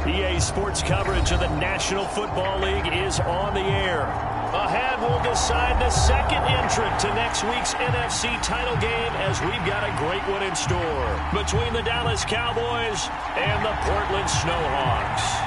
EA Sports coverage of the National Football League is on the air. Ahead, we'll decide the second entrant to next week's NFC title game as we've got a great one in store between the Dallas Cowboys and the Portland Snowhawks.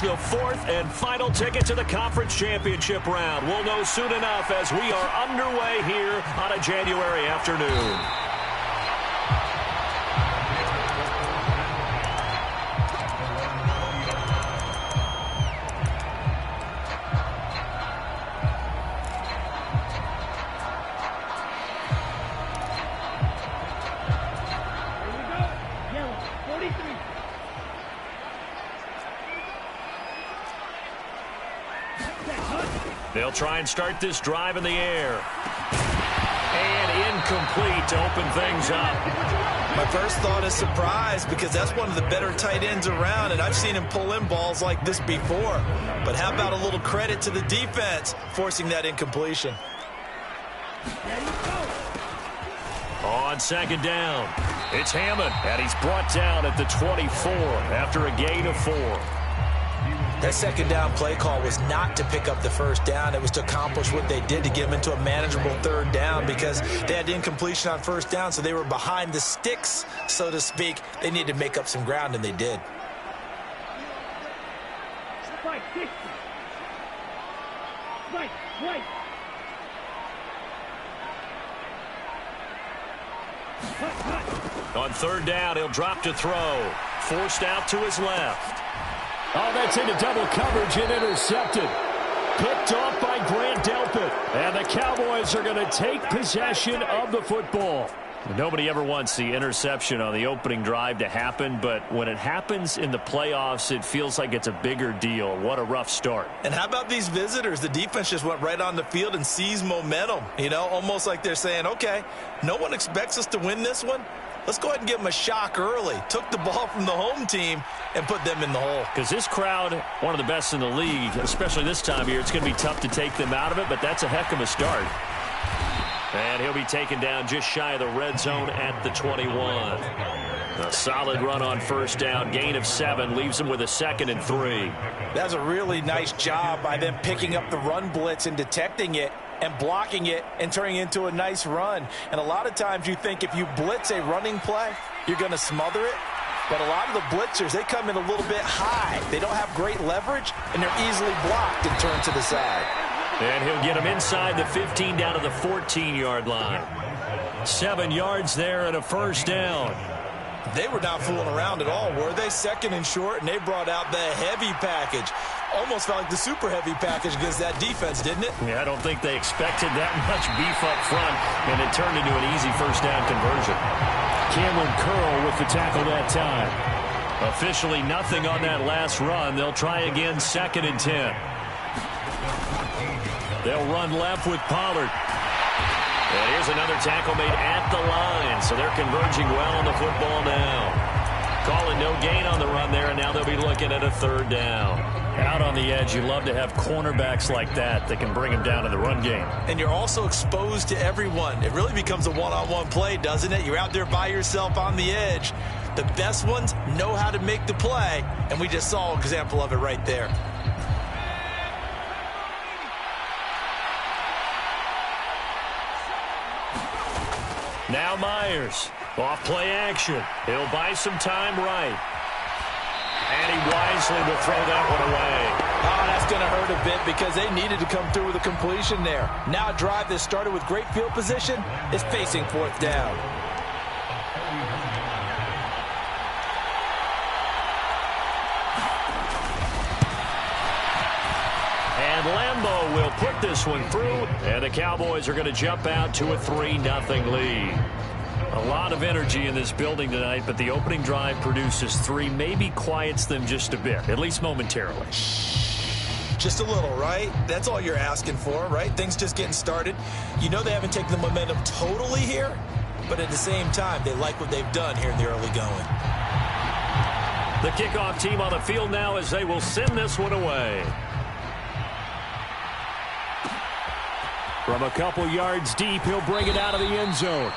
The fourth and final ticket to the conference championship round. We'll know soon enough as we are underway here on a January afternoon. They'll try and start this drive in the air. And incomplete to open things up. My first thought is surprise because that's one of the better tight ends around, and I've seen him pull in balls like this before. But how about a little credit to the defense forcing that incompletion? On second down, it's Hammond, and he's brought down at the 24 after a gain of 4. That second down play call was not to pick up the first down. It was to accomplish what they did to get them into a manageable third down because they had incompletion on first down, so they were behind the sticks, so to speak. They needed to make up some ground, and they did. On third down, he'll drop to throw. Forced out to his left. Oh, that's into double coverage and intercepted. Picked off by Grant Delpit. And the Cowboys are going to take possession of the football. Nobody ever wants the interception on the opening drive to happen, but when it happens in the playoffs, it feels like it's a bigger deal. What a rough start. And how about these visitors? The defense just went right on the field and seized momentum. You know, almost like they're saying, okay, no one expects us to win this one. Let's go ahead and give them a shock early. Took the ball from the home team and put them in the hole. Because this crowd, one of the best in the league, especially this time of year, it's going to be tough to take them out of it, but that's a heck of a start. And he'll be taken down just shy of the red zone at the 21. A solid run on first down. Gain of 7 leaves him with a 2nd and 3. That's a really nice job by them picking up the run blitz and detecting it and blocking it and turning it into a nice run. And a lot of times you think if you blitz a running play, you're going to smother it. But a lot of the blitzers, they come in a little bit high. They don't have great leverage, and they're easily blocked and turned to the side. And he'll get him inside the 15 down to the 14-yard line. 7 yards there and a first down. They were not fooling around at all, were they? 2nd and short, and they brought out the heavy package. Almost felt like the super heavy package against that defense, didn't it? Yeah, I don't think they expected that much beef up front, and it turned into an easy first down conversion. Cameron Curl with the tackle that time. Officially nothing on that last run. They'll try again 2nd and 10. They'll run left with Pollard. And here's another tackle made at the line, so they're converging well on the football now. Calling no gain on the run there, and now they'll be looking at a 3rd down. Out on the edge, you love to have cornerbacks like that can bring them down in the run game. And you're also exposed to everyone. It really becomes a one-on-one play, doesn't it? You're out there by yourself on the edge. The best ones know how to make the play, and we just saw an example of it right there. Now Myers, off play action. He'll buy some time right. And he wisely will throw that one away. Oh, that's going to hurt a bit because they needed to come through with a completion there. Now a drive that started with great field position is facing 4th down. And Lambeau will put this one through, and the Cowboys are going to jump out to a 3-0 lead. A lot of energy in this building tonight, but the opening drive produces 3, maybe quiets them just a bit, at least momentarily. Just a little, right? That's all you're asking for, right? Things just getting started. You know they haven't taken the momentum totally here, but at the same time, they like what they've done here in the early going. The kickoff team on the field now as they will send this one away. From a couple yards deep, he'll bring it out of the end zone.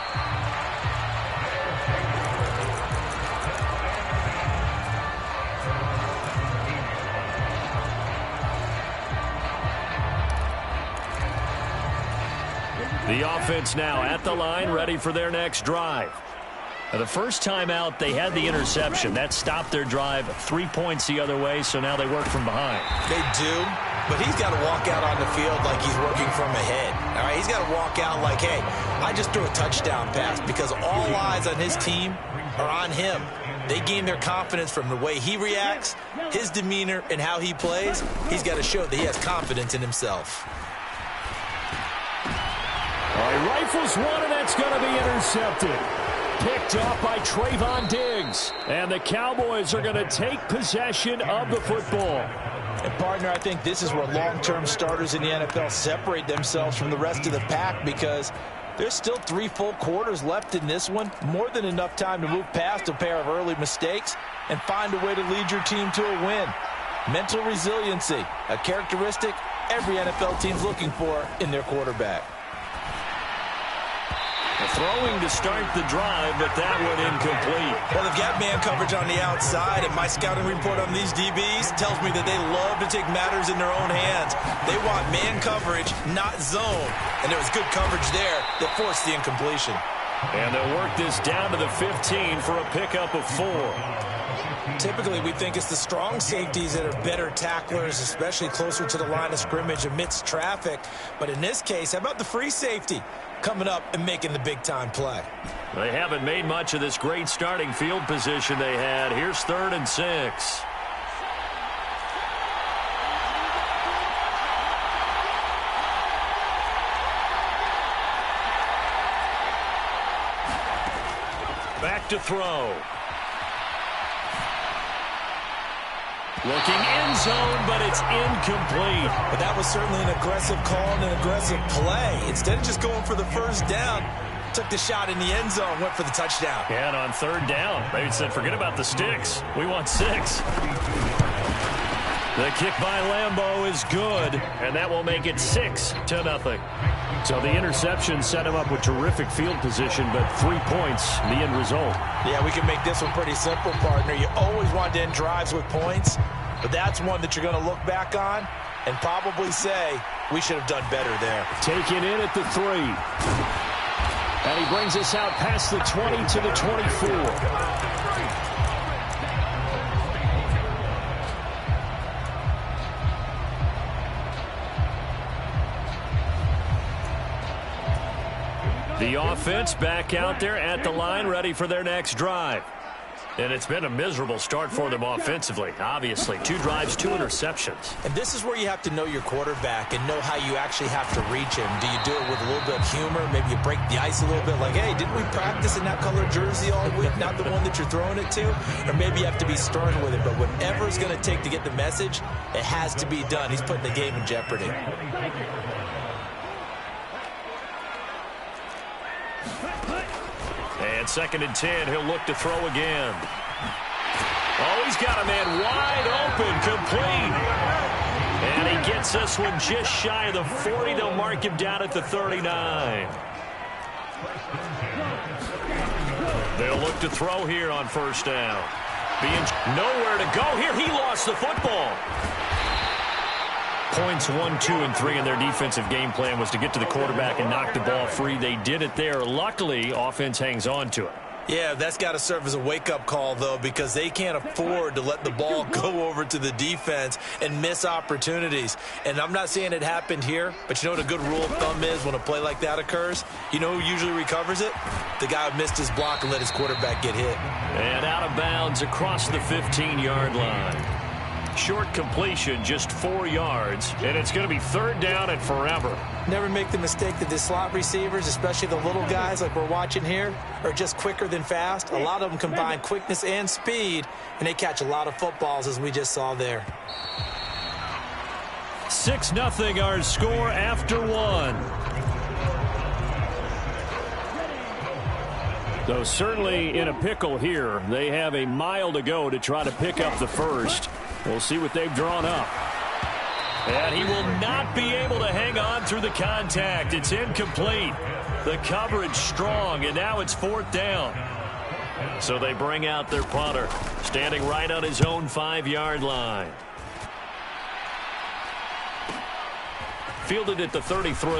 The offense now at the line, ready for their next drive. Now, the first time out, they had the interception. That stopped their drive 3 points the other way, so now they work from behind. They do, but he's got to walk out on the field like he's working from ahead. All right, he's got to walk out like, hey, I just threw a touchdown pass, because all eyes on his team are on him. They gain their confidence from the way he reacts, his demeanor, and how he plays. He's got to show that he has confidence in himself. All right, rifles one, and that's going to be intercepted. Picked off by Trayvon Diggs. And the Cowboys are going to take possession of the football. And, partner, I think this is where long-term starters in the NFL separate themselves from the rest of the pack, because there's still 3 full quarters left in this one. More than enough time to move past a pair of early mistakes and find a way to lead your team to a win. Mental resiliency, a characteristic every NFL team's looking for in their quarterback. Throwing to start the drive, but that one incomplete. Well, they've got man coverage on the outside, and my scouting report on these DBs tells me that they love to take matters in their own hands. They want man coverage, not zone. And there was good coverage there that forced the incompletion. And they'll work this down to the 15 for a pickup of 4. Typically, we think it's the strong safeties that are better tacklers, especially closer to the line of scrimmage amidst traffic. But in this case, how about the free safety coming up and making the big-time play? They haven't made much of this great starting field position they had. Here's 3rd and 6. Back to throw. Looking end zone, but it's incomplete. But that was certainly an aggressive call and an aggressive play. Instead of just going for the first down, took the shot in the end zone, went for the touchdown. And on 3rd down, they said, forget about the sticks. We want 6. The kick by Lambeau is good, and that will make it 6-0. So the interception set him up with terrific field position, but 3 points, the end result. Yeah, we can make this one pretty simple, partner. You always want to end drives with points, but that's one that you're going to look back on and probably say, we should have done better there. Taken in at the 3. And he brings us out past the 20 to the 24. The offense back out there at the line, ready for their next drive. And it's been a miserable start for them offensively. Obviously, 2 drives, 2 interceptions. And this is where you have to know your quarterback and know how you actually have to reach him. Do you do it with a little bit of humor? Maybe you break the ice a little bit, like, hey, didn't we practice in that color jersey all week, not the one that you're throwing it to? Or maybe you have to be stern with it. But whatever it's going to take to get the message, it has to be done. He's putting the game in jeopardy. And 2nd and 10, he'll look to throw again. Oh, he's got a man wide open, complete. And he gets this one just shy of the 40. They'll mark him down at the 39. They'll look to throw here on 1st down. Being nowhere to go here. He lost the football. Points 1, 2, and 3 in their defensive game plan was to get to the quarterback and knock the ball free. They did it there. Luckily, offense hangs on to it. Yeah, that's got to serve as a wake-up call, though, because they can't afford to let the ball go over to the defense and miss opportunities. And I'm not saying it happened here, but you know what a good rule of thumb is when a play like that occurs? You know who usually recovers it? The guy who missed his block and let his quarterback get hit. And out of bounds across the 15-yard line. Short completion, just 4 yards, and it's going to be 3rd down and forever. Never make the mistake that the slot receivers, especially the little guys like we're watching here, are just quicker than fast. A lot of them combine quickness and speed, and they catch a lot of footballs, as we just saw there. 6-0 our score after 1. So certainly in a pickle here. They have a mile to go to try to pick up the first. We'll see what they've drawn up. And he will not be able to hang on through the contact. It's incomplete. The coverage strong, and now it's 4th down. So they bring out their punter, standing right on his own 5-yard line. Fielded at the 33.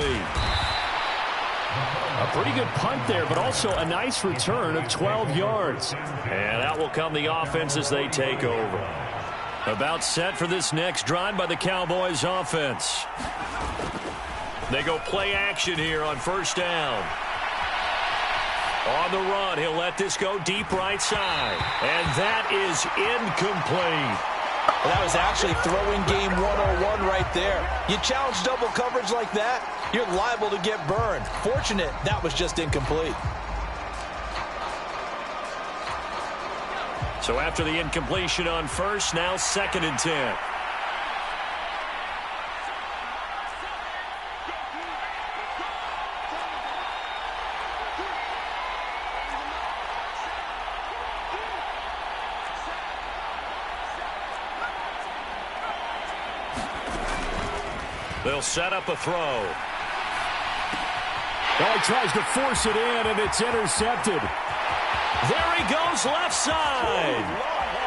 A pretty good punt there, but also a nice return of 12 yards. And out will come the offense as they take over. About set for this next drive by the Cowboys offense. They go play action here on 1st down. On the run, he'll let this go deep right side. And that is incomplete. Well, that was actually throwing game 101 right there. You challenge double coverage like that, you're liable to get burned. Fortunate that was just incomplete. So after the incompletion on 1st, now 2nd and 10. They'll set up a throw. Oh, he tries to force it in, and it's intercepted. There he goes left side.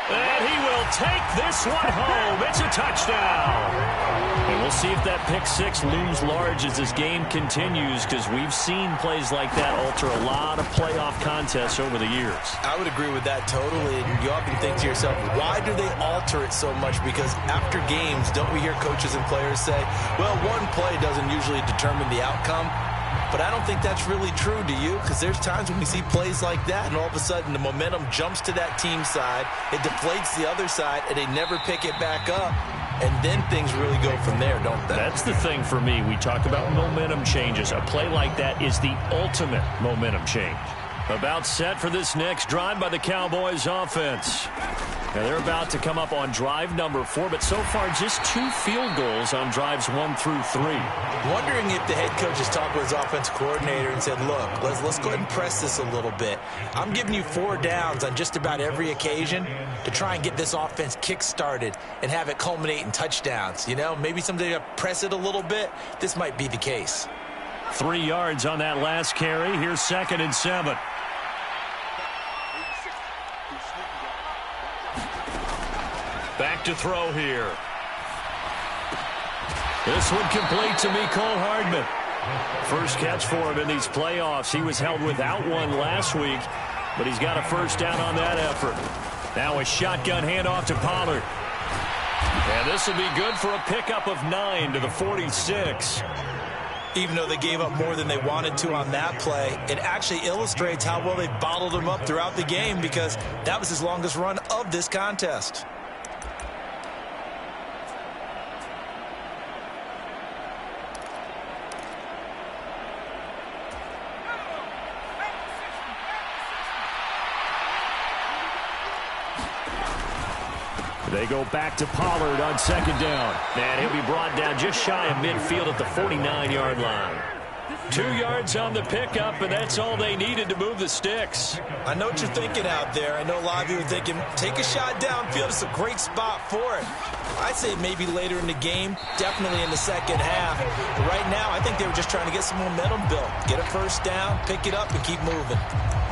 And he will take this one home. It's a touchdown. And we'll see if that pick six looms large as this game continues, because we've seen plays like that alter a lot of playoff contests over the years. I would agree with that totally. And you often think to yourself, why do they alter it so much? Because after games, don't we hear coaches and players say, well, one play doesn't usually determine the outcome? But I don't think that's really true, do you? Because there's times when we see plays like that, and all of a sudden the momentum jumps to that team side, it deflates the other side, and they never pick it back up. And then things really go from there, don't they? That's the thing for me. We talk about momentum changes. A play like that is the ultimate momentum change. About set for this next drive by the Cowboys offense. Now they're about to come up on drive number 4, but so far just 2 field goals on drives 1 through 3. Wondering if the head coach has talked with his offense coordinator and said, look, let's go ahead and press this a little bit. I'm giving you 4 downs on just about every occasion to try and get this offense kick-started and have it culminate in touchdowns. You know, maybe someday to press it a little bit. This might be the case. 3 yards on that last carry. Here's 2nd and 7. Back to throw here. This one complete to Mecole Hardman. First catch for him in these playoffs. He was held without one last week, but he's got a first down on that effort. Now a shotgun handoff to Pollard. And this will be good for a pickup of 9 to the 46. Even though they gave up more than they wanted to on that play, it actually illustrates how well they bottled him up throughout the game, because that was his longest run of this contest. They go back to Pollard on 2nd down. And he'll be brought down just shy of midfield at the 49-yard line. 2 yards on the pickup, and that's all they needed to move the sticks. I know what you're thinking out there. I know a lot of you are thinking, take a shot downfield. It's a great spot for it. I'd say maybe later in the game, definitely in the second half. But right now, I think they were just trying to get some momentum built. Get a first down, pick it up, and keep moving.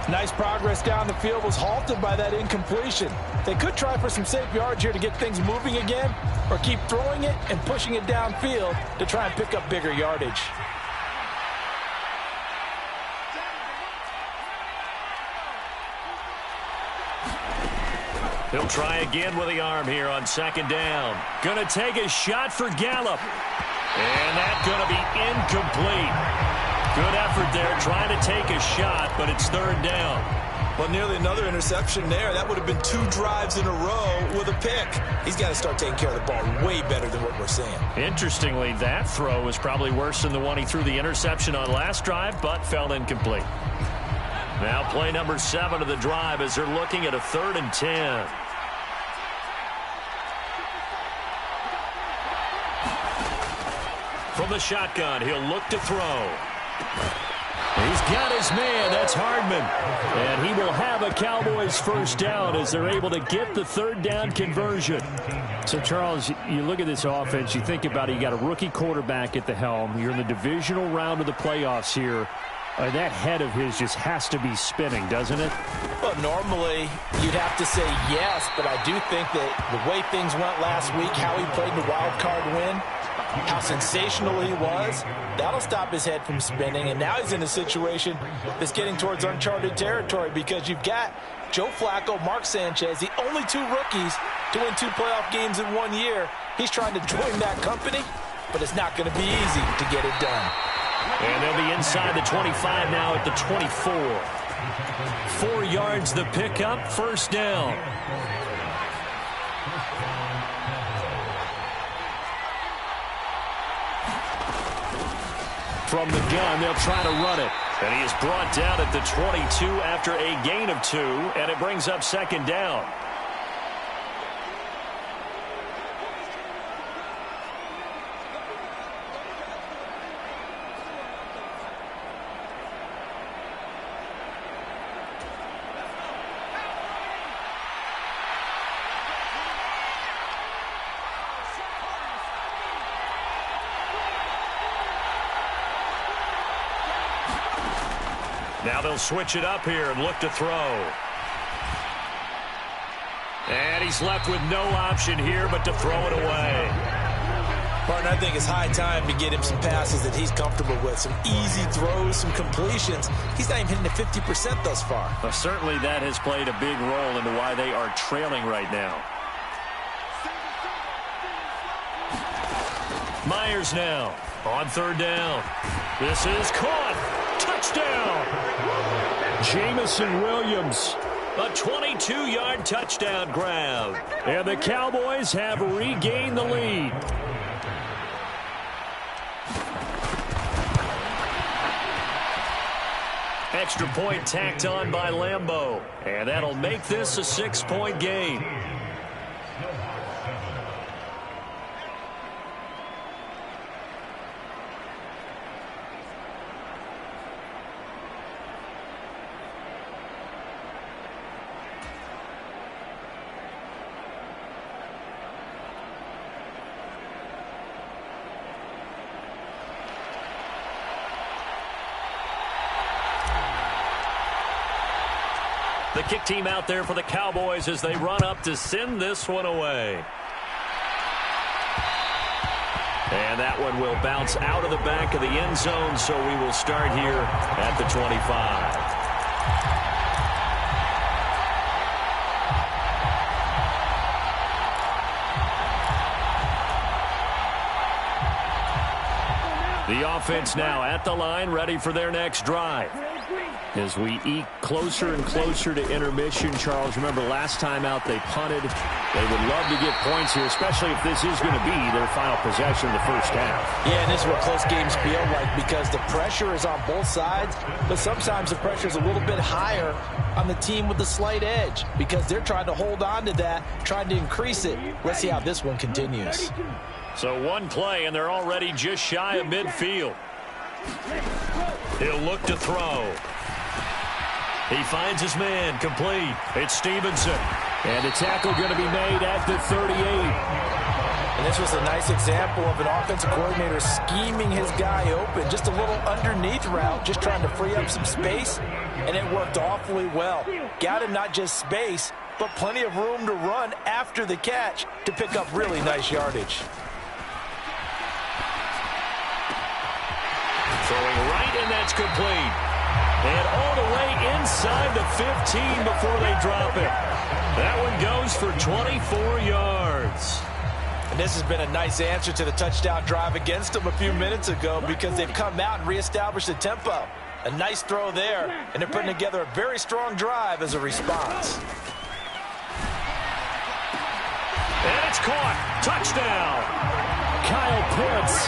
Nice progress down the field was halted by that incompletion. They could try for some safe yards here to get things moving again, or keep throwing it and pushing it downfield to try and pick up bigger yardage. He'll try again with the arm here on 2nd down. Gonna take a shot for Gallup. And that's gonna be incomplete. Good effort there, trying to take a shot, but it's 3rd down. Well, nearly another interception there. That would have been 2 drives in a row with a pick. He's got to start taking care of the ball way better than what we're seeing. Interestingly, that throw was probably worse than the one he threw the interception on last drive, but fell incomplete. Now play number 7 of the drive as they're looking at a 3rd and 10. From the shotgun, he'll look to throw. He's got his man. That's Hardman. And he will have a Cowboys first down as they're able to get the third down conversion. So, Charles, you look at this offense, you think about it, you got a rookie quarterback at the helm. You're in the divisional round of the playoffs here. That head of his just has to be spinning, doesn't it? Well, normally you'd have to say yes, but I do think that the way things went last week, how he played the wild card win, how sensational he was, that'll stop his head from spinning. And now he's in a situation that's getting towards uncharted territory because you've got Joe Flacco, Mark Sanchez, the only two rookies to win 2 playoff games in 1 year. He's trying to join that company, but it's not going to be easy to get it done. And they'll be inside the 25 now at the 24. 4 yards the pickup, first down. From the gun, they'll try to run it. And he is brought down at the 22 after a gain of 2, and it brings up second down. Now they'll switch it up here and look to throw. And he's left with no option here but to throw it away. Partner, I think it's high time to get him some passes that he's comfortable with. Some easy throws, some completions. He's not even hitting the 50% thus far. Well, certainly that has played a big role into why they are trailing right now. Myers now on third down. This is caught. Touchdown! Jamison Williams. A 22-yard touchdown grab. And the Cowboys have regained the lead. Extra point tacked on by Lambeau. And that'll make this a 6-point game. The kick team out there for the Cowboys as they run up to send this one away. And that one will bounce out of the back of the end zone, so we will start here at the 25. The offense now at the line, ready for their next drive. As we eke closer and closer to intermission, Charles, remember last time out they punted. They would love to get points here, especially if this is going to be their final possession of the first half. Yeah, and this is what close games feel like because the pressure is on both sides, but sometimes the pressure is a little bit higher on the team with the slight edge because they're trying to hold on to that, trying to increase it. Let's see how this one continues. So one play, and they're already just shy of midfield. He'll look to throw. He finds his man, complete. It's Stevenson. And the tackle going to be made at the 38. And this was a nice example of an offensive coordinator scheming his guy open. Just a little underneath route, just trying to free up some space. And it worked awfully well. Got him not just space, but plenty of room to run after the catch to pick up really nice yardage. Throwing right, and that's complete. And all the way inside the 15 before they drop it. That one goes for 24 yards. And this has been a nice answer to the touchdown drive against them a few minutes ago because they've come out and reestablished the tempo. A nice throw there, and they're putting together a very strong drive as a response. And it's caught. Touchdown. Kyle Pitts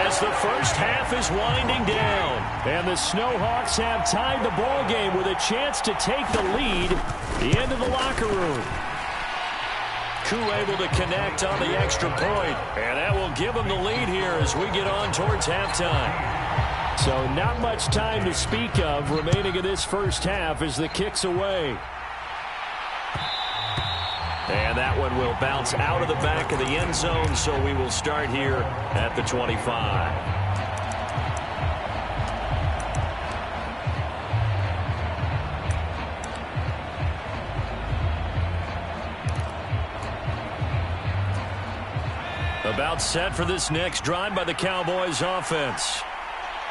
as the first half is winding down. And the Snowhawks have tied the ball game with a chance to take the lead into the locker room. Koo able to connect on the extra point. And that will give them the lead here as we get on towards halftime. So not much time to speak of remaining in this first half as the kick's away. And that one will bounce out of the back of the end zone, so we will start here at the 25. About set for this next drive by the Cowboys offense.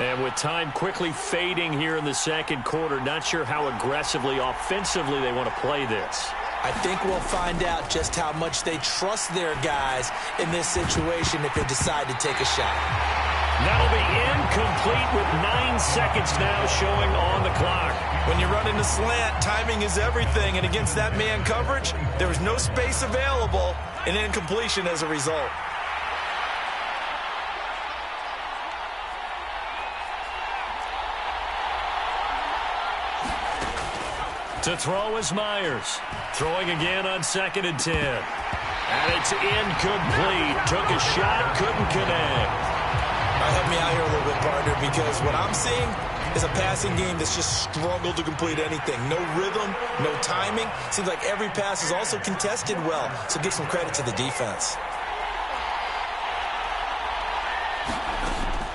And with time quickly fading here in the second quarter, not sure how aggressively, offensively they want to play this. I think we'll find out just how much they trust their guys in this situation if they decide to take a shot. That'll be incomplete with 9 seconds now showing on the clock. When you run into slant, timing is everything, and against that man coverage, there was no space available, and incompletion as a result. To throw is Myers. Throwing again on 2nd and 10. And it's incomplete. Took a shot, couldn't connect. Help me out here a little bit, partner, because what I'm seeing is a passing game that's just struggled to complete anything. No rhythm, no timing. Seems like every pass is also contested well, so give some credit to the defense.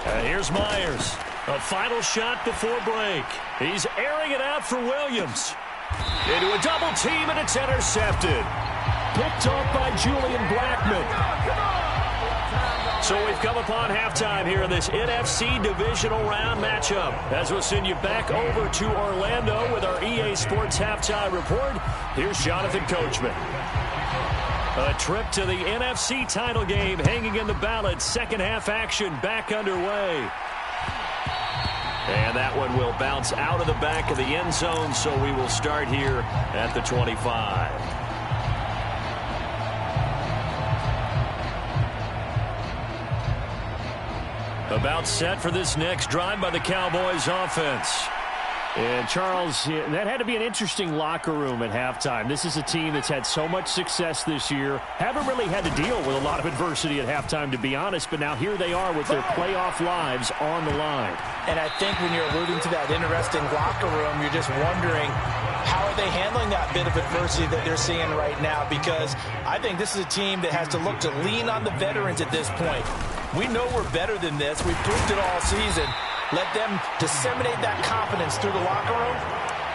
And here's Myers. A final shot before break. He's airing it out for Williams. Into a double team, and it's intercepted. Picked off by Julian Blackmon. So we've come upon halftime here in this NFC divisional round matchup. As we'll send you back over to Orlando with our EA Sports halftime report, here's Jonathan Coachman. A trip to the NFC title game hanging in the balance. Second half action back underway. And that one will bounce out of the back of the end zone, so we will start here at the 25. About set for this next drive by the Cowboys offense. And, Charles, that had to be an interesting locker room at halftime. This is a team that's had so much success this year. Haven't really had to deal with a lot of adversity at halftime, to be honest. But now here they are with their playoff lives on the line. And I think when you're alluding to that interesting locker room, you're just wondering, how are they handling that bit of adversity that they're seeing right now? Because I think this is a team that has to look to lean on the veterans at this point. We know we're better than this. We've proved it all season. Let them disseminate that confidence through the locker room.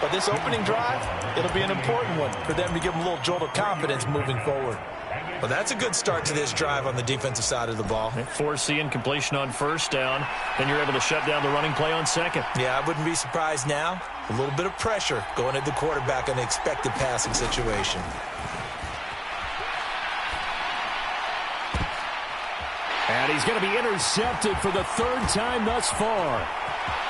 But this opening drive, it'll be an important one for them to give them a little jolt of confidence moving forward. Well, that's a good start to this drive on the defensive side of the ball. Forcing incompletion on first down, and you're able to shut down the running play on second. Yeah, I wouldn't be surprised now. A little bit of pressure going at the quarterback on the expected passing situation. And he's going to be intercepted for the third time thus far.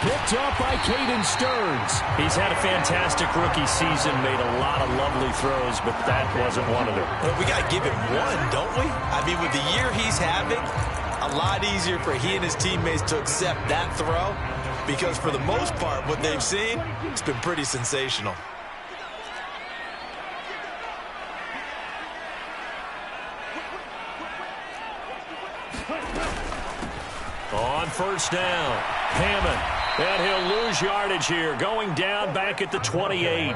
Picked up by Caden Stearns. He's had a fantastic rookie season, made a lot of lovely throws, but that wasn't one of them. Well, we got to give him one, don't we? I mean, with the year he's having, a lot easier for he and his teammates to accept that throw, because for the most part, what they've seen, it's been pretty sensational. On first down, Hammond. And he'll lose yardage here, going down back at the 28.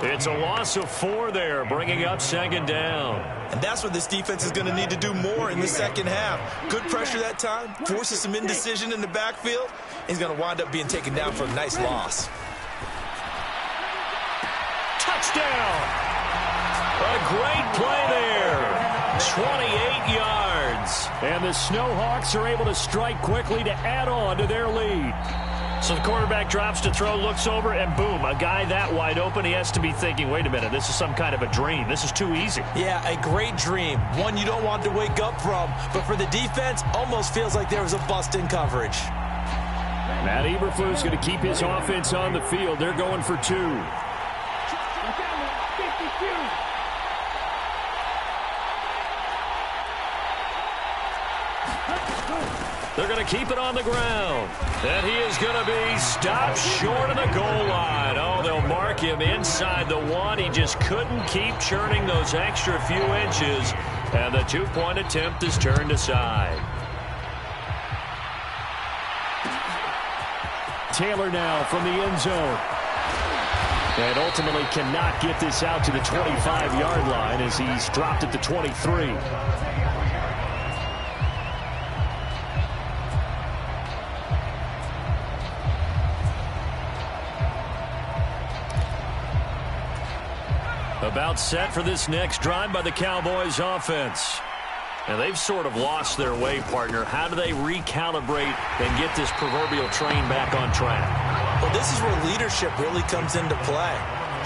It's a loss of 4 there, bringing up second down. And that's what this defense is going to need to do more in the second half. Good pressure that time, forces some indecision in the backfield. He's going to wind up being taken down for a nice loss. Touchdown! A great play there. 28 yards. And the Snowhawks are able to strike quickly to add on to their lead. So the quarterback drops to throw, looks over, and boom, a guy that wide open, he has to be thinking, wait a minute, this is some kind of a dream. This is too easy. Yeah, a great dream. One you don't want to wake up from. But for the defense, almost feels like there was a bust in coverage. Matt Eberflus going to keep his offense on the field. They're going for 2. They're going to keep it on the ground. And he is going to be stopped short of the goal line. Oh, they'll mark him inside the 1. He just couldn't keep churning those extra few inches. And the 2-point attempt is turned aside. Taylor now from the end zone. And ultimately cannot get this out to the 25-yard line as he's dropped at the 23. About set for this next drive by the Cowboys offense. And they've sort of lost their way, partner. How do they recalibrate and get this proverbial train back on track? Well, this is where leadership really comes into play.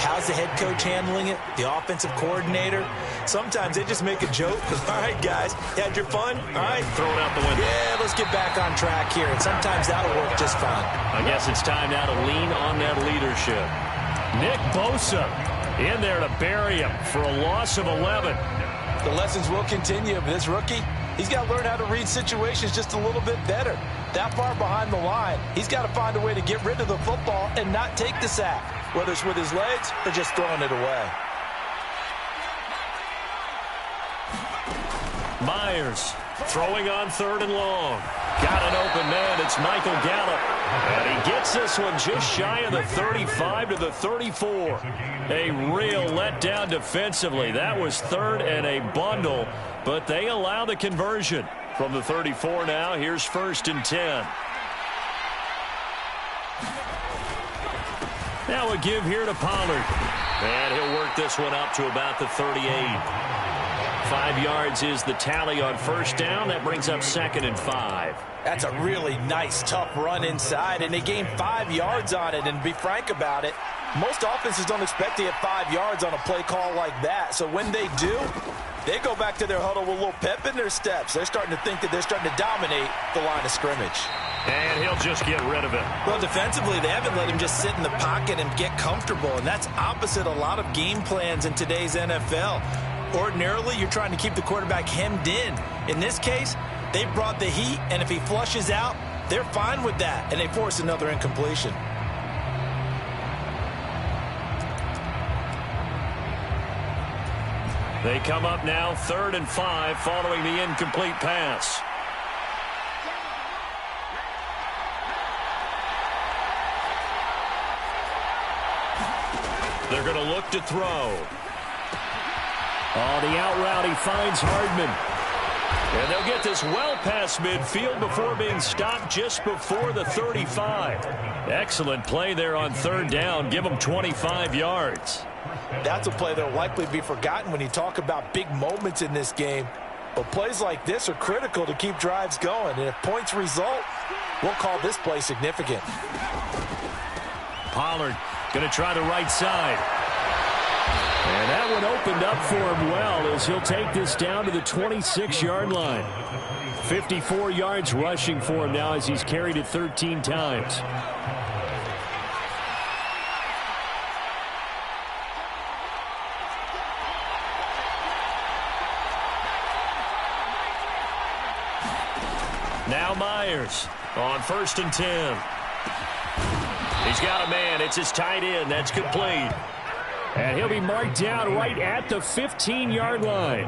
How's the head coach handling it? The offensive coordinator? Sometimes they just make a joke. All right, guys, you had your fun? All right. Throw it out the window. Yeah, let's get back on track here. And sometimes that'll work just fine. I guess it's time now to lean on that leadership. Nick Bosa in there to bury him for a loss of 11. The lessons will continue. But this rookie, he's got to learn how to read situations just a little bit better. That far behind the line, he's got to find a way to get rid of the football and not take the sack, whether it's with his legs or just throwing it away. Myers throwing on 3rd and long. Got an open man. It's Michael Gallup. And he gets this one just shy of the 35 to the 34. A real letdown defensively. That was 3rd and a bundle, but they allow the conversion. From the 34 now, here's 1st and 10. Now a give here to Pollard. And he'll work this one up to about the 38. 5 yards is the tally on 1st down. That brings up 2nd and 5. That's a really nice, tough run inside, and they gained 5 yards on it. And to be frank about it, most offenses don't expect to get 5 yards on a play call like that. So when they do, they go back to their huddle with a little pep in their steps. They're starting to think that they're starting to dominate the line of scrimmage. And he'll just get rid of it. Well, defensively, they haven't let him just sit in the pocket and get comfortable, and that's opposite a lot of game plans in today's NFL. Ordinarily, you're trying to keep the quarterback hemmed in. In this case, they brought the heat, and if he flushes out, they're fine with that, and they force another incompletion. They come up now 3rd and 5 following the incomplete pass. They're going to look to throw. Oh, the out route, he finds Hardman. And they'll get this well past midfield before being stopped just before the 35. Excellent play there on 3rd down. Give them 25 yards. That's a play that will likely be forgotten when you talk about big moments in this game. But plays like this are critical to keep drives going. And if points result, we'll call this play significant. Pollard going to try the right side. And that one opened up for him well as he'll take this down to the 26-yard line. 54 yards rushing for him now as he's carried it 13 times. Now Myers on 1st and 10. He's got a man. It's his tight end. That's complete. And he'll be marked down right at the 15-yard line.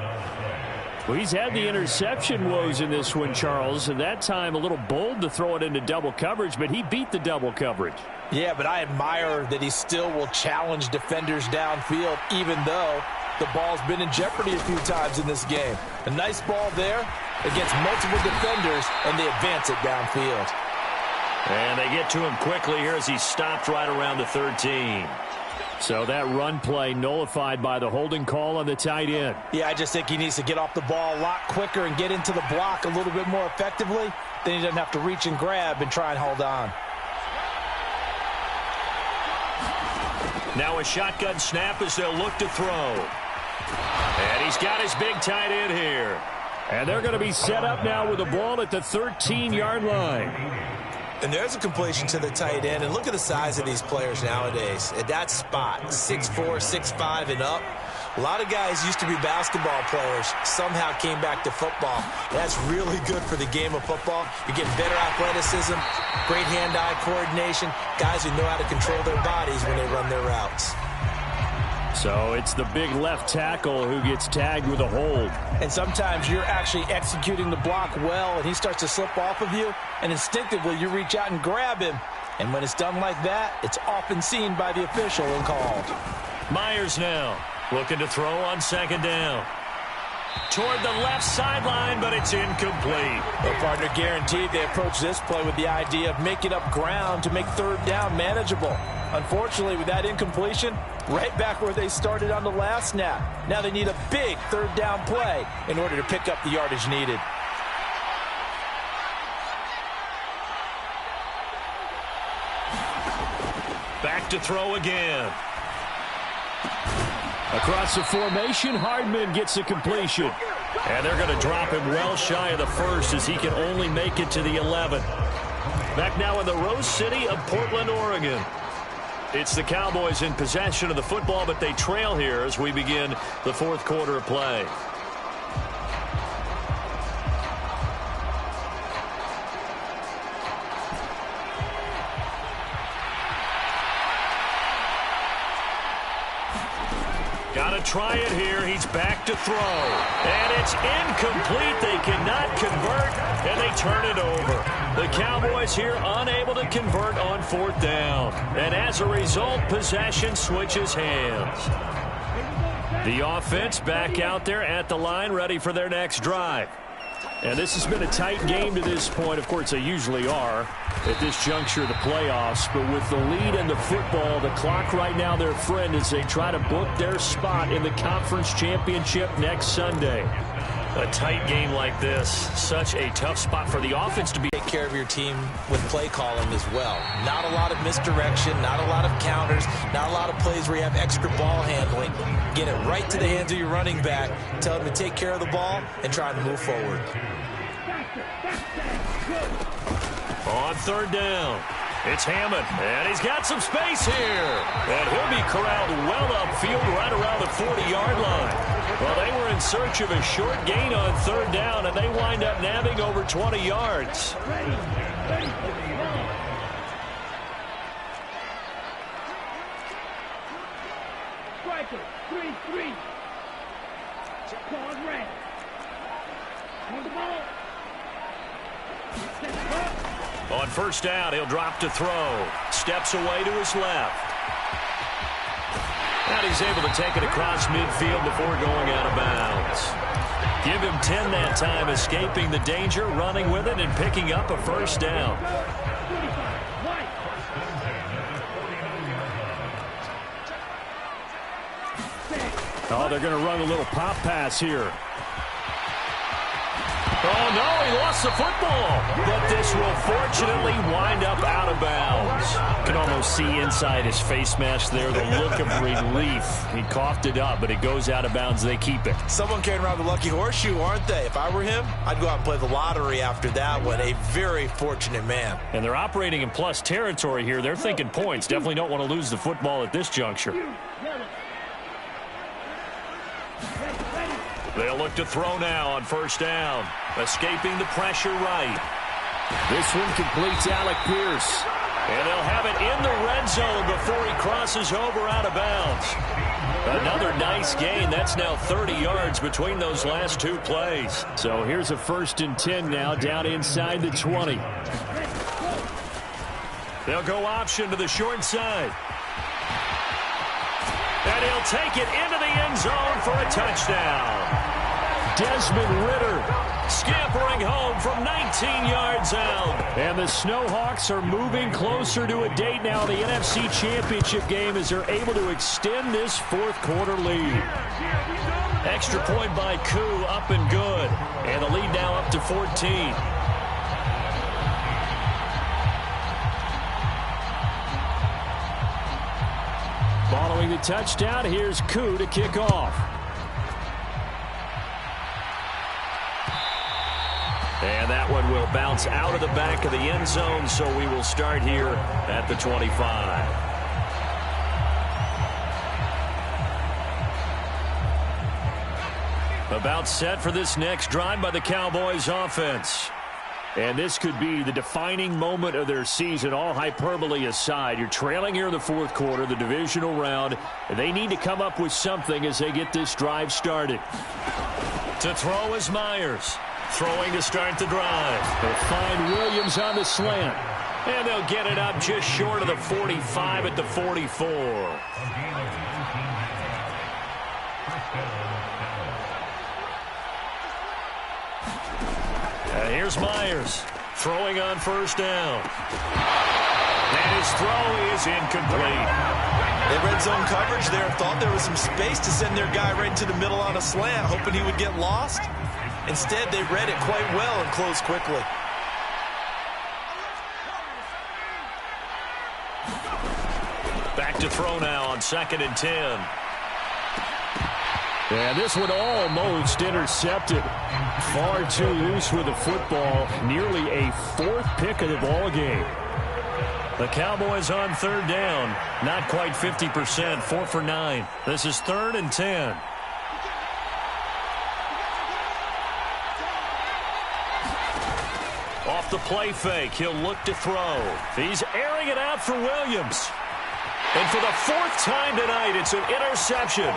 Well, he's had the interception woes in this one, Charles, and that time a little bold to throw it into double coverage, but he beat the double coverage. Yeah, but I admire that he still will challenge defenders downfield, even though the ball's been in jeopardy a few times in this game. A nice ball there against multiple defenders, and they advance it downfield. And they get to him quickly here as he's stopped right around the 13. So that run play nullified by the holding call on the tight end. Yeah, I just think he needs to get off the ball a lot quicker and get into the block a little bit more effectively. Then he doesn't have to reach and grab and try and hold on. Now a shotgun snap as they'll look to throw. And he's got his big tight end here. And they're going to be set up now with the ball at the 13-yard line. And there's a completion to the tight end. And look at the size of these players nowadays. At that spot, 6'4", 6'5", and up. A lot of guys used to be basketball players, somehow came back to football. That's really good for the game of football. You're getting better athleticism, great hand-eye coordination, guys who know how to control their bodies when they run their routes. So it's the big left tackle who gets tagged with a hold. And sometimes you're actually executing the block well, and he starts to slip off of you, and instinctively you reach out and grab him. And when it's done like that, it's often seen by the official and called. Myers now looking to throw on second down. Toward the left sideline, but it's incomplete. The partner guaranteed they approach this play with the idea of making up ground to make third down manageable. Unfortunately, with that incompletion, right back where they started on the last snap. Now they need a big third down play in order to pick up the yardage needed. Back to throw again. Across the formation, Hardman gets a completion. And they're going to drop him well shy of the first as he can only make it to the 11. Back now in the Rose City of Portland, Oregon. It's the Cowboys in possession of the football, but they trail here as we begin the fourth quarter of play. Got to try it here. He's back to throw. And it's incomplete. They cannot convert, and they turn it over. The Cowboys here unable to convert on fourth down. And as a result, possession switches hands. The offense back out there at the line, ready for their next drive. And this has been a tight game to this point. Of course, they usually are at this juncture of the playoffs. But with the lead in the football, the clock right now their friend as they try to book their spot in the conference championship next Sunday. A tight game like this, such a tough spot for the offense to be. Take care of your team with play calling as well. Not a lot of misdirection, not a lot of counters, not a lot of plays where you have extra ball handling. Get it right to the hands of your running back. Tell him to take care of the ball and try to move forward. On third down, it's Hammond, and he's got some space here. And he'll be corralled well upfield right around the 40-yard line. Well, they were in search of a short gain on third down, and they wind up nabbing over 20 yards. Striker, 3-3. Pause red. On the ball. On first down, he'll drop to throw. Steps away to his left. And he's able to take it across midfield before going out of bounds. Give him 10 that time, escaping the danger, running with it, and picking up a first down. Oh, they're going to run a little pop pass here. Oh, no, he lost the football. But this will fortunately wind up out of bounds. You can almost see inside his face mask there the look of relief. He coughed it up, but it goes out of bounds. They keep it. Someone carrying around the lucky horseshoe, aren't they? If I were him, I'd go out and play the lottery after that one. A very fortunate man. And they're operating in plus territory here. They're thinking points. Definitely don't want to lose the football at this juncture. They'll look to throw now on first down. Escaping the pressure right. This one completes Alec Pierce. And they'll have it in the red zone before he crosses over out of bounds. Another nice gain. That's now 30 yards between those last two plays. So here's a 1st and 10 now down inside the 20. They'll go option to the short side. And he'll take it into the end zone for a touchdown. Desmond Ridder scampering home from 19 yards out. And the Snowhawks are moving closer to a date now in the NFC Championship game as they're able to extend this fourth quarter lead. Extra point by Koo, up and good. And the lead now up to 14. Following the touchdown, here's Koo to kick off. And that one will bounce out of the back of the end zone, so we will start here at the 25. About set for this next drive by the Cowboys offense. And this could be the defining moment of their season, all hyperbole aside. You're trailing here in the fourth quarter, the divisional round. And they need to come up with something as they get this drive started. To throw is Myers. Throwing to start the drive. They'll find Williams on the slant. And they'll get it up just short of the 45 at the 44. Here's Myers throwing on first down. And his throw is incomplete. They red zone coverage there. Thought there was some space to send their guy right into the middle on a slant, hoping he would get lost. Instead, they read it quite well and closed quickly. Back to throw now on 2nd and 10. And this one almost intercepted. Far too loose with the football. Nearly a 4th pick of the ball game. The Cowboys on 3rd down. Not quite 50%. 4 for 9. This is 3rd and 10. Off the play fake. He'll look to throw. He's airing it out for Williams. And for the 4th time tonight, it's an interception.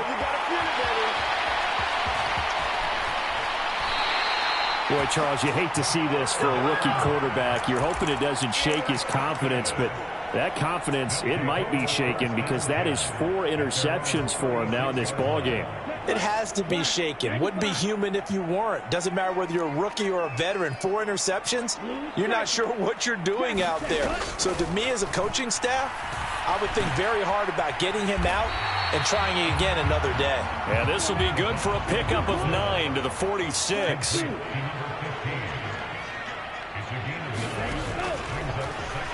Boy, Charles, you hate to see this for a rookie quarterback. You're hoping it doesn't shake his confidence, but that confidence, it might be shaken because that is 4 interceptions for him now in this ballgame. It has to be shaken. Wouldn't be human if you weren't. Doesn't matter whether you're a rookie or a veteran. 4 interceptions, you're not sure what you're doing out there. So to me as a coaching staff, I would think very hard about getting him out and trying it again another day. Yeah, this will be good for a pickup of 9 to the 46.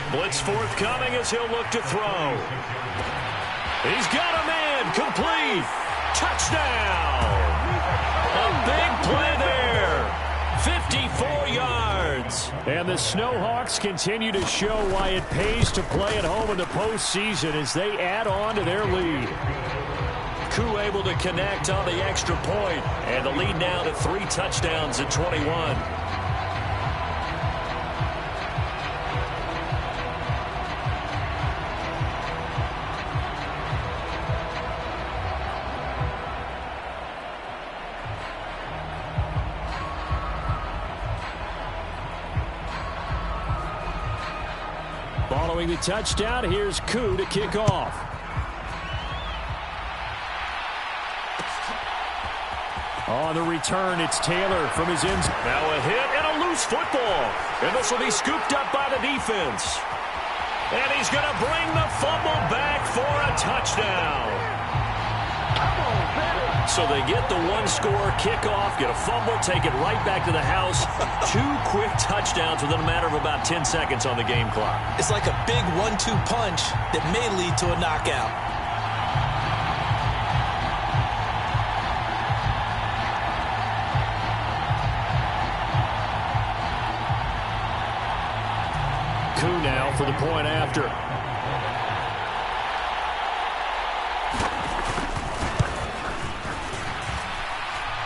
Blitz forthcoming as he'll look to throw. He's got a man. Complete. Touchdown. A big play there. 54 yards. And the Snowhawks continue to show why it pays to play at home in the postseason as they add on to their lead. Koo able to connect on the extra point. And the lead now to 3 touchdowns at 21. Following the touchdown, here's Koo to kick off. On the return, it's Taylor from his end. Now a hit and a loose football. And this will be scooped up by the defense. And he's going to bring the fumble back for a touchdown. So they get the 1-score kickoff, get a fumble, take it right back to the house. 2 quick touchdowns within a matter of about 10 seconds on the game clock. It's like a big 1-2 punch that may lead to a knockout. Koo now for the point after.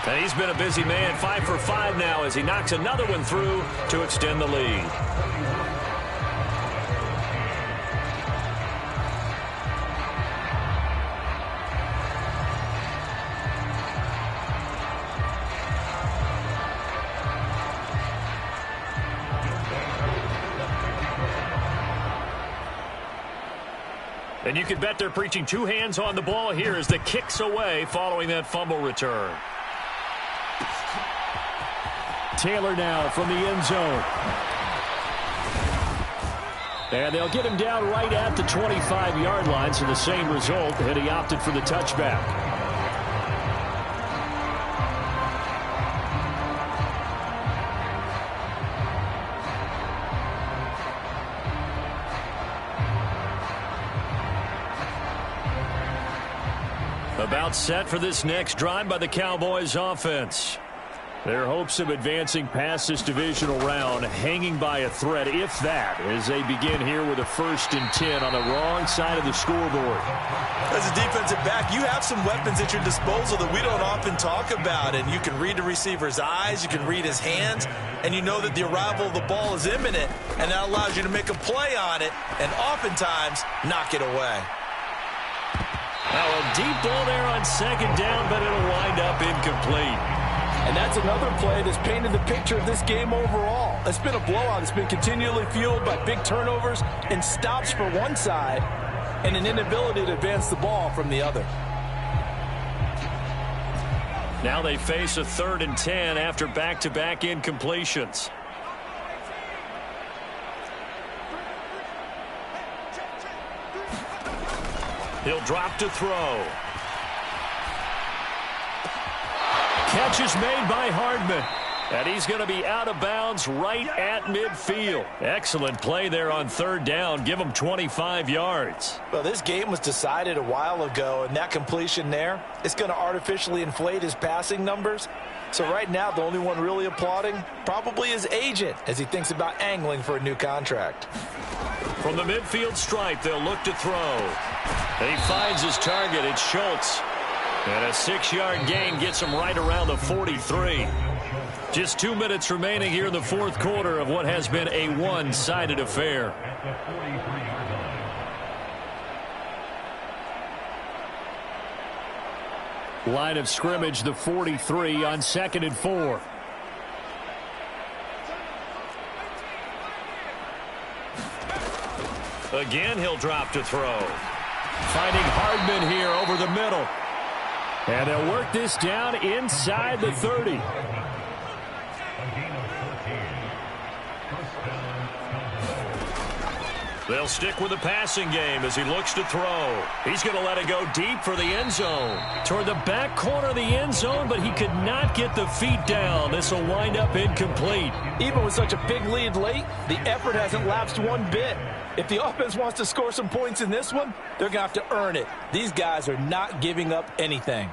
And he's been a busy man, 5 for 5 now as he knocks another one through to extend the lead. And you can bet they're preaching 2 hands on the ball here as the kick's away following that fumble return. Taylor now from the end zone. And they'll get him down right at the 25-yard line, so the same result, and he opted for the touchback. About set for this next drive by the Cowboys offense. Their hopes of advancing past this divisional round hanging by a thread, if that, as they begin here with a 1st and 10 on the wrong side of the scoreboard. As a defensive back, you have some weapons at your disposal that we don't often talk about, and you can read the receiver's eyes, you can read his hands, and you know that the arrival of the ball is imminent, and that allows you to make a play on it and oftentimes knock it away. Now a deep ball there on 2nd down, but it'll wind up incomplete. And that's another play that's painted the picture of this game overall. It's been a blowout. It's been continually fueled by big turnovers and stops for one side and an inability to advance the ball from the other. Now they face a 3rd and 10 after back-to-back incompletions. He'll drop to throw. Catch is made by Hardman. And he's going to be out of bounds right at midfield. Excellent play there on 3rd down. Give him 25 yards. Well, this game was decided a while ago, and that completion there is going to artificially inflate his passing numbers. So right now, the only one really applauding probably his agent as he thinks about angling for a new contract. From the midfield stripe, they'll look to throw. And he finds his target. It's Schultz. And a 6-yard gain gets him right around the 43. Just 2 minutes remaining here in the 4th quarter of what has been a one-sided affair. Line of scrimmage, the 43 on 2nd and 4. Again, he'll drop to throw. Finding Hardman here over the middle. And they'll work this down inside the 30. They'll stick with the passing game as he looks to throw. He's going to let it go deep for the end zone. Toward the back corner of the end zone, but he could not get the feet down. This will wind up incomplete. Even with such a big lead late, the effort hasn't lapsed one bit. If the offense wants to score some points in this one, they're going to have to earn it. These guys are not giving up anything.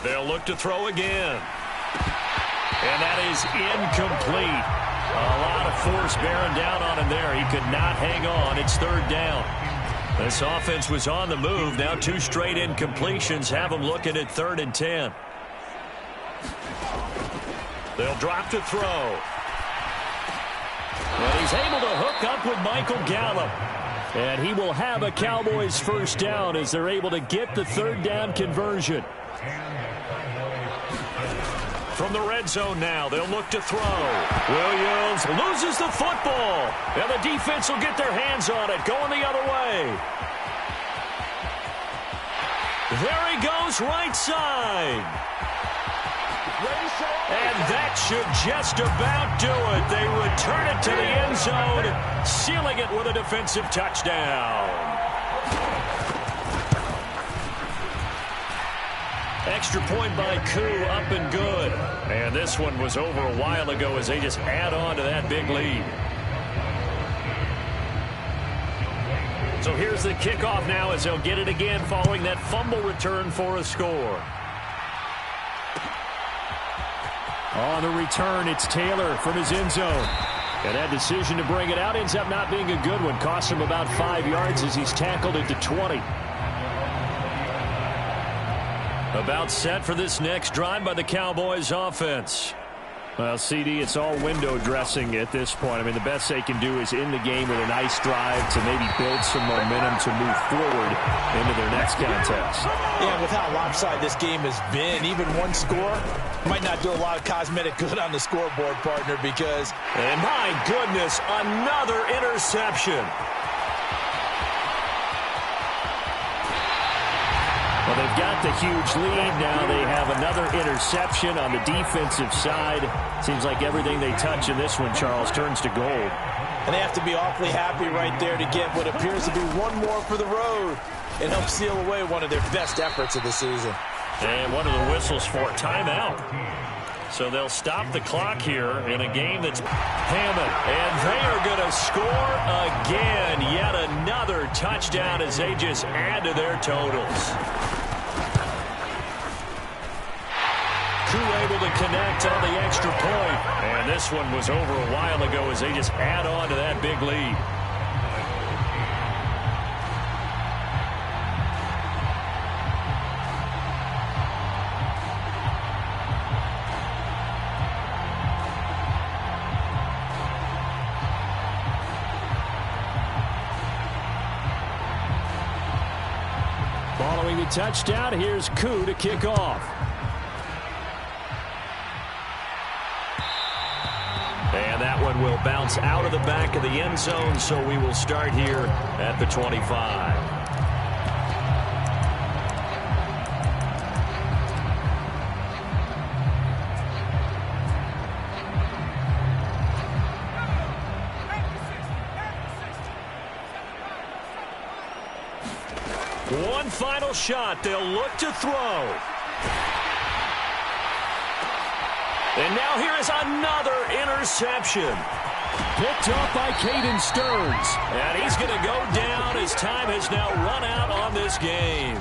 They'll look to throw again. And that is incomplete. A lot of force bearing down on him there. He could not hang on. It's 3rd down. This offense was on the move. Now 2 straight incompletions have them looking at 3rd and 10. They'll drop to throw. And he's able to hook up with Michael Gallup. And he will have a Cowboys 1st down as they're able to get the 3rd down conversion. From the red zone now, they'll look to throw. Williams loses the football. And the defense will get their hands on it, going the other way. There he goes, right side. And that should just about do it. They return it to the end zone, sealing it with a defensive touchdown. Extra point by Koo, up and good. And this one was over a while ago as they just add on to that big lead. So here's the kickoff now as they'll get it again following that fumble return for a score. On the return, it's Taylor from his end zone. And that decision to bring it out ends up not being a good one. Costs him about 5 yards as he's tackled into 20. About set for this next drive by the Cowboys offense. Well, CD, it's all window dressing at this point. I mean, the best they can do is in the game with a nice drive to maybe build some momentum to move forward into their next contest. Yeah, with how lopsided this game has been, even one score might not do a lot of cosmetic good on the scoreboard, partner, because... And my goodness, another interception. Well, they've got the huge lead. Now they have another interception on the defensive side. Seems like everything they touch in this one, Charles, turns to gold. And they have to be awfully happy right there to get what appears to be one more for the road and help seal away one of their best efforts of the season. And one of the whistles for timeout. So they'll stop the clock here in a game that's Hammond. And they are going to score again. Yet another touchdown as they just add to their totals. Able to connect on the extra point. And this one was over a while ago as they just add on to that big lead. Following the touchdown, here's Koo to kick off. That one will bounce out of the back of the end zone, so we will start here at the 25. One final shot. They'll look to throw. And now here is another interception. Picked up by Caden Stearns. And he's going to go down as time has now run out on this game.